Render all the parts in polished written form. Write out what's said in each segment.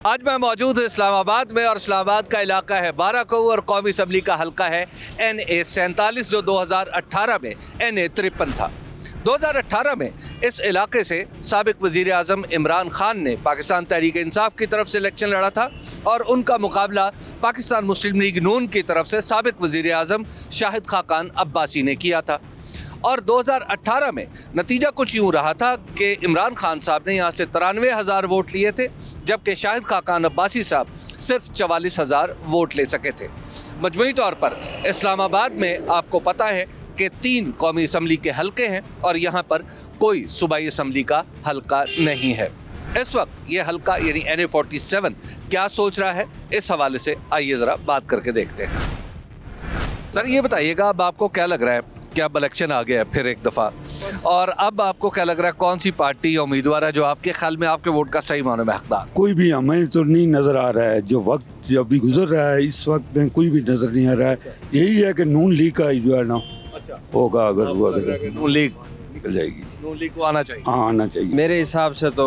आज मैं मौजूद हूँ इस्लामाबाद में और इस्लामाबाद का इलाका है बाराकऊ और कौमी असम्बली का हल्का है NA47 जो 2018 में NA53 था। 2018 में इस इलाके से साबिक वज़ीर आज़म इमरान खान ने पाकिस्तान तहरीक इंसाफ की तरफ से इलेक्शन लड़ा था और उनका मुकाबला पाकिस्तान मुस्लिम लीग नून की तरफ से साबिक वज़ीर आज़म शाहिद खाकान अब्बासी ने किया था। और 2018 में नतीजा कुछ यूँ रहा था कि इमरान खान साहब ने यहाँ से 93,000 वोट लिए थे, जबकि शाहिद खाकान अब्बासी साहब सिर्फ 44,000 वोट ले सके थे। मजमूई तौर पर इस्लामाबाद में आपको पता है कि 3 कौमी असम्बली के हलके हैं और यहाँ पर कोई सूबाई असम्बली का हलका नहीं है। इस वक्त ये हलका यानी NA47 क्या सोच रहा है, इस हवाले से आइए ज़रा बात करके देखते हैं। सर ये बताइएगा, अब आपको क्या लग रहा है कि अब इलेक्शन आ गया फिर एक दफ़ा, और अब आपको क्या लग रहा है कौन सी पार्टी या उम्मीदवार है जो आपके ख्याल में आपके वोट का सही मानों में हकदार? कोई भी हमें तो नहीं नज़र आ रहा है। जो वक्त जब भी गुजर रहा है इस वक्त में कोई भी नज़र नहीं आ रहा है। यही है कि नून लीग का जो है ना होगा, अगर हुआ नून लीग निकल जाएगी। नून लीग को आना चाहिए। हाँ आना चाहिए। मेरे हिसाब से तो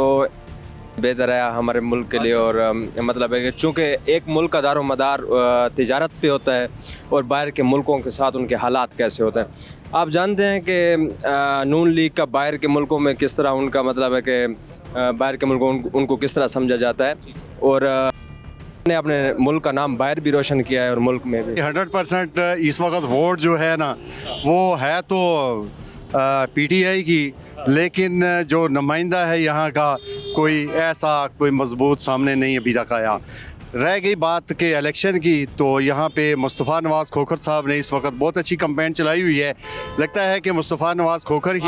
बेहतर है हमारे मुल्क के लिए, और मतलब है कि चूँकि एक मुल्क का दारो मदार तिजारत पे होता है और बाहर के मुल्कों के साथ उनके हालात कैसे होते हैं। आप जानते हैं कि नून लीग का बाहर के मुल्कों में किस तरह उनका मतलब है कि बाहर के मुल्कों उनको किस तरह समझा जाता है, और ने अपने मुल्क का नाम बाहर भी रोशन किया है और मुल्क में भी। 100% इस वक्त वोट जो है ना वो है तो PTI की, लेकिन जो नुमाइंदा है यहाँ का कोई ऐसा कोई मजबूत सामने नहीं अभी तक आया। रह गई बात के इलेक्शन की, तो यहाँ पे मुस्तफ़ा नवाज़ खोखर साहब ने इस वक्त बहुत अच्छी कैंपेन चलाई हुई है। लगता है कि मुस्तफ़ा नवाज़ खोखर ही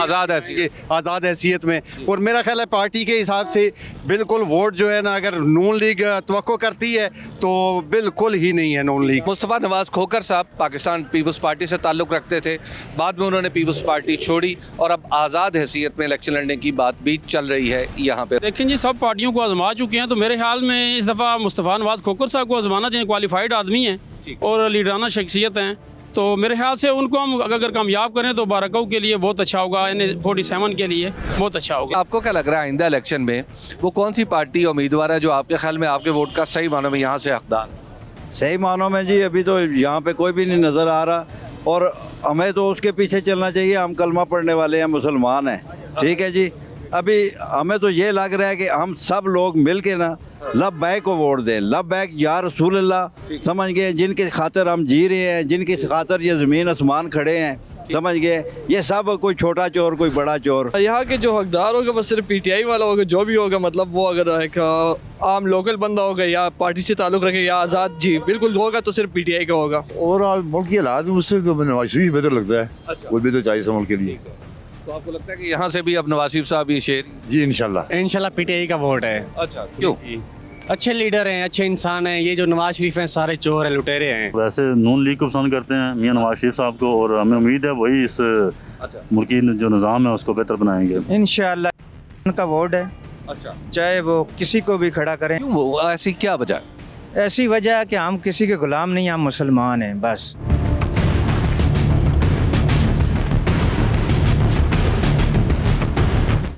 आज़ाद हैसियत में, और मेरा ख्याल है पार्टी के हिसाब से बिल्कुल वोट जो है ना, अगर नून लीग तवक्को करती है तो बिल्कुल ही नहीं है नून लीग। मुस्तफ़ा नवाज़ खोखर साहब पाकिस्तान पीपल्स पार्टी से ताल्लुक़ रखते थे, बाद में उन्होंने पीपल्स पार्टी छोड़ी और अब आज़ाद हैसियत में इलेक्शन लड़ने की बात भी चल रही है यहाँ पे। लेकिन जी सब पार्टियों को आजमा चुके हैं, तो मेरे ख्याल में इस दफ़ा मुस्तफ़ा नवाज़ खोखर साहब को आजमाना चाहिए। क्वालिफाइड आदमी हैं और लीडराना शख्सियत हैं, तो मेरे ख्याल से उनको हम अगर कामयाब करें तो बाराकऊ के लिए बहुत अच्छा होगा, NA47 के लिए बहुत अच्छा होगा। आपको क्या लग रहा है आइंदा इलेक्शन में वो कौन सी पार्टी उम्मीदवार है जो आपके ख्याल में आपके वोट का सही मानों में यहाँ से हकदार? सही मानों में जी अभी तो यहाँ पे कोई भी नहीं नज़र आ रहा, और हमें तो उसके पीछे चलना चाहिए। हम कलमा पढ़ने वाले हैं, मुसलमान हैं, ठीक है जी। अभी हमें तो ये लग रहा है कि हम सब लोग मिल के ना लब्बैक को वोट दें। लब्बैक या रसूल अल्लाह, समझ गए, जिनके खातिर हम जी रहे हैं, जिनके खातिर ये ज़मीन आसमान खड़े हैं, समझ गए। ये सब कोई छोटा चोर कोई बड़ा चोर। यहाँ के जो हकदार होगा बस सिर्फ PTI वाला होगा, जो भी होगा, मतलब वो अगर एक आम लोकल बंदा होगा या पार्टी से ताल्लुक़ रखे या आज़ाद जी बिल्कुल होगा तो सिर्फ PTI का होगा। और मुल्क के हालात उससे तो नवाज शरीफ बेहतर लगता है। अच्छा। वो भी तो चाहिए मुल्क के लिए। तो आपको लगता है कि यहाँ से भी अब नवाज शरीफ साहब ही शेर? जी इंशाल्लाह PTI का वोट है। अच्छा, क्यों? अच्छे लीडर हैं, अच्छे इंसान हैं। ये जो नवाज शरीफ हैं सारे चोर हैं, लुटेरे हैं। वैसे नून लीग को पसंद करते हैं मियां नवाज शरीफ साहब को, और हमें उम्मीद है वही इस मुल्की जो निज़ाम है उसको बेहतर बनाएंगे इंशाअल्लाह। उनका वोट है। अच्छा, चाहे वो किसी को भी खड़ा करें। क्यों वो ऐसी क्या वजह? ऐसी वजह है कि हम किसी के गुलाम नहीं, हम मुसलमान हैं बस।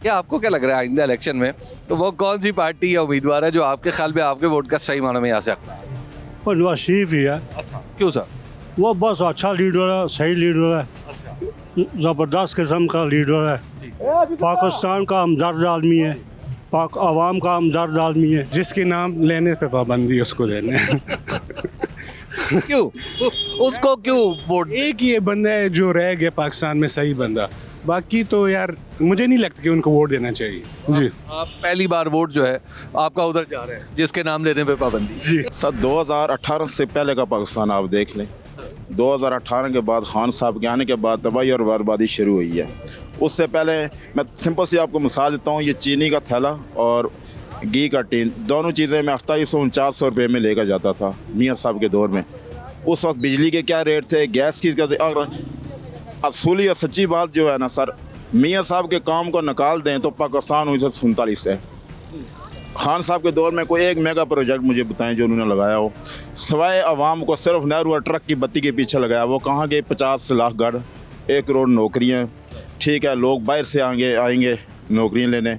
क्या आपको क्या लग रहा है आइंदा इलेक्शन में तो वो कौन सी पार्टी या उम्मीदवार है जो आपके ख्याल में आपके वोट का सही मानों में आ सकता है? और नवाज शरीफ ही है। अच्छा, क्यों सर? वो बस अच्छा लीडर है, सही लीडर है, ज़बरदस्त किस्म का लीडर है, पाकिस्तान का हमदर्द आदमी है, पाक आवाम का हमदर्द आदमी है। जिसके नाम लेने पे पाबंदी उसको देने। क्यों उसको क्यों वोट? एक ये बंदा है जो रह गया पाकिस्तान में सही बंदा, बाकी तो यार मुझे नहीं लगता कि उनको वोट देना चाहिए। जी आप पहली बार वोट जो है आपका उधर जा रहे हैं जिसके नाम लेने पे पाबंदी? जी सर 2018 से पहले का पाकिस्तान आप देख लें। 2018 के बाद खान साहब के आने के बाद तबाही और बर्बादी शुरू हुई है। उससे पहले मैं सिंपल सी आपको मिसाल देता हूँ, ये चीनी का थैला और घी का टीन, दोनों चीज़ें मैं 4800-4900 रुपये में लेकर जाता था मियाँ साहब के दौर में। उस वक्त बिजली के क्या रेट थे, गैस की क्या थे। और असली और सच्ची बात जो है ना सर, मियाँ साहब के काम को निकाल दें तो पाकिस्तान 1947 है। खान साहब के दौर में कोई एक मेगा प्रोजेक्ट मुझे बताएं जो उन्होंने लगाया हो, सवाए आवाम को सिर्फ नेहरू और ट्रक की बत्ती के पीछे लगाया। वो कहाँ गए? 50 लाख घर, 1 करोड़ नौकरियाँ, ठीक है, लोग बाहर से आएंगे नौकरियाँ लेने।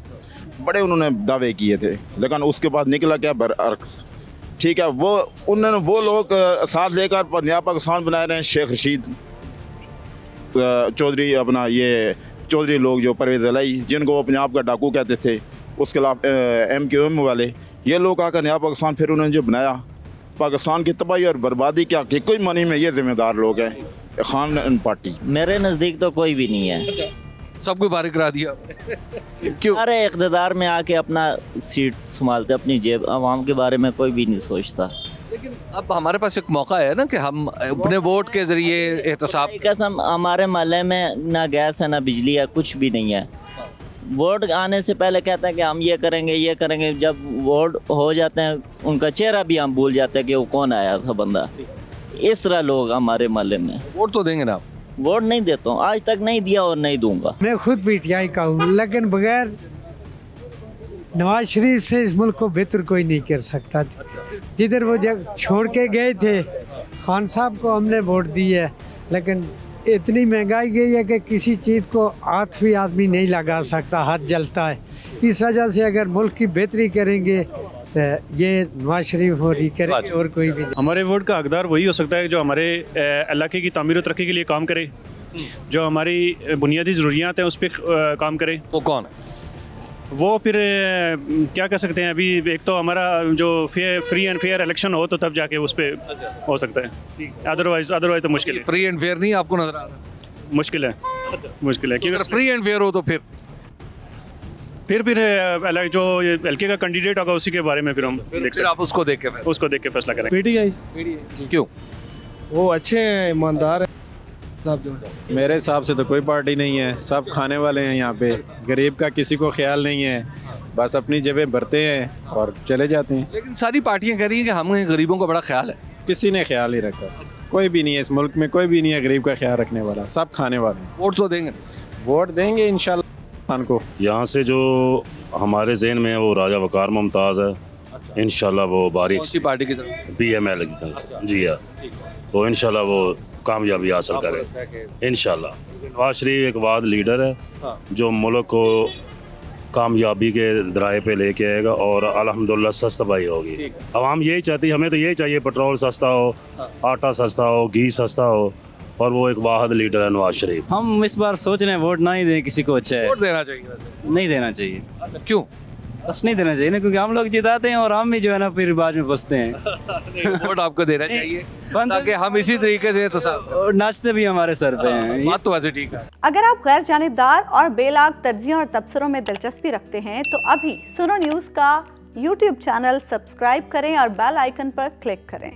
बड़े उन्होंने दावे किए थे, लेकिन उसके बाद निकला क्या बरअक्स। ठीक है, वो लोग साथ लेकर पंजाब पाकिस्तान बनाए रहे हैं। शेख रशीद चौधरी, अपना ये चौधरी लोग जो परवेज़ इलाही, जिनको वो पंजाब का डाकू कहते थे, उसके अलावा MQM वाले, ये लोग आकर नया पाकिस्तान फिर उन्होंने जो बनाया, पाकिस्तान की तबाही और बर्बादी क्या कि कोई मनी में ये जिम्मेदार लोग हैं, खान पार्टी। मेरे नज़दीक तो कोई भी नहीं है। सबको बाहर करा दिया क्यों? अरे इक़्तिदार में आके अपना सीट संभालते, अपनी जेब, आवाम के बारे में कोई भी नहीं सोचता। लेकिन अब हमारे पास एक मौका है ना कि हम अपने वोट के जरिए एहतसाब। कसम, हमारे मोहल्ले में ना गैस है ना बिजली है, कुछ भी नहीं है। वोट आने से पहले कहते हैं कि हम ये करेंगे, जब वोट हो जाते हैं उनका चेहरा भी हम भूल जाते हैं कि वो कौन आया था बंदा। इस तरह लोग हमारे मोहल्ले में। वोट तो देंगे ना आप? वोट नहीं देता हूँ, आज तक नहीं दिया और नहीं दूंगा। मैं खुद PTI का हूँ, लेकिन बगैर नवाज शरीफ से इस मुल्क को बेहतर कोई नहीं कर सकता। जिधर वो जग छोड़ के गए थे, खान साहब को हमने वोट दी है, लेकिन इतनी महंगाई गई है कि किसी चीज़ को हाथ भी आदमी नहीं लगा सकता, हाथ जलता है। इस वजह से अगर मुल्क की बेहतरी करेंगे तो ये नवाज शरीफ और ही करेंगे और कोई भी नहीं। हमारे वोट का हकदार वही हो सकता है जो हमारे इलाके की तामीर और तरक्की के लिए काम करे, जो हमारी बुनियादी ज़रूरियात हैं उस पर काम करे। वो कौन? वो फिर क्या कह सकते हैं, अभी एक तो हमारा जो फ्री एंड फेयर इलेक्शन हो तो तब जाके उस पर हो सकता है, अदरवाइज तो मुश्किल है। फ्री एंड फेयर नहीं आपको नजर आ रहा? मुश्किल है, मुश्किल है। क्योंकि फ्री एंड फेयर हो तो फिर जो हल्के का कैंडिडेट होगा उसी के बारे में फिर हम फिर आप उसको देख के फैसला करेंगे। PTI क्यों? वो अच्छे हैं, ईमानदार हैं। मेरे हिसाब से तो कोई पार्टी नहीं है, सब खाने वाले हैं यहाँ पे। गरीब का किसी को ख्याल नहीं है, बस अपनी जेबें भरते हैं और चले जाते हैं। लेकिन सारी पार्टियां कह रही हैं कि हमें गरीबों का बड़ा ख्याल है। किसी ने ख्याल नहीं रखा, कोई भी नहीं है इस मुल्क में, कोई भी नहीं है गरीब का ख्याल रखने वाला, सब खाने वाले हैं। वोट तो देंगे? वोट देंगे इंशाल्लाह खान को। यहाँ से जो हमारे ज़हन में है वो राजा वकार मुमताज़ है। इंशाल्लाह वो बारीक कौन सी पार्टी की तरफ? PML की तरफ। जी हाँ, तो इंशाल्लाह वो कामयाबी हासिल करे इंशाल्लाह। नवाज शरीफ एक वाद लीडर है जो मुल्क को कामयाबी के दराए पे लेके आएगा और अल्हम्दुलिल्लाह सस्ता भाई होगी। आवाम यही चाहती है, हमें तो यही चाहिए, पेट्रोल सस्ता हो, आटा सस्ता हो, घी सस्ता हो, और वो एक वाहिद लीडर है नवाज शरीफ। हम इस बार सोच रहे हैं वोट ना ही दें किसी को। अच्छा है, वोट देना चाहिए वैसे? नहीं देना चाहिए। क्यों? बस नहीं देना चाहिए ना, क्योंकि हम लोग जिताते हैं और हम भी जो है ना फिर बाद में फंसते हैं। वोट आपको देना चाहिए ताकि हम इसी तरीके से और नाचते भी हमारे सर पे हैं। बात तो वैसे ठीक है। अगर आप गैर जानिबदार और बेलाग तज्जियों और तबसरों में दिलचस्पी रखते हैं तो अभी सुनो न्यूज़ का YouTube चैनल सब्सक्राइब करें और बेल आइकन पर क्लिक करें।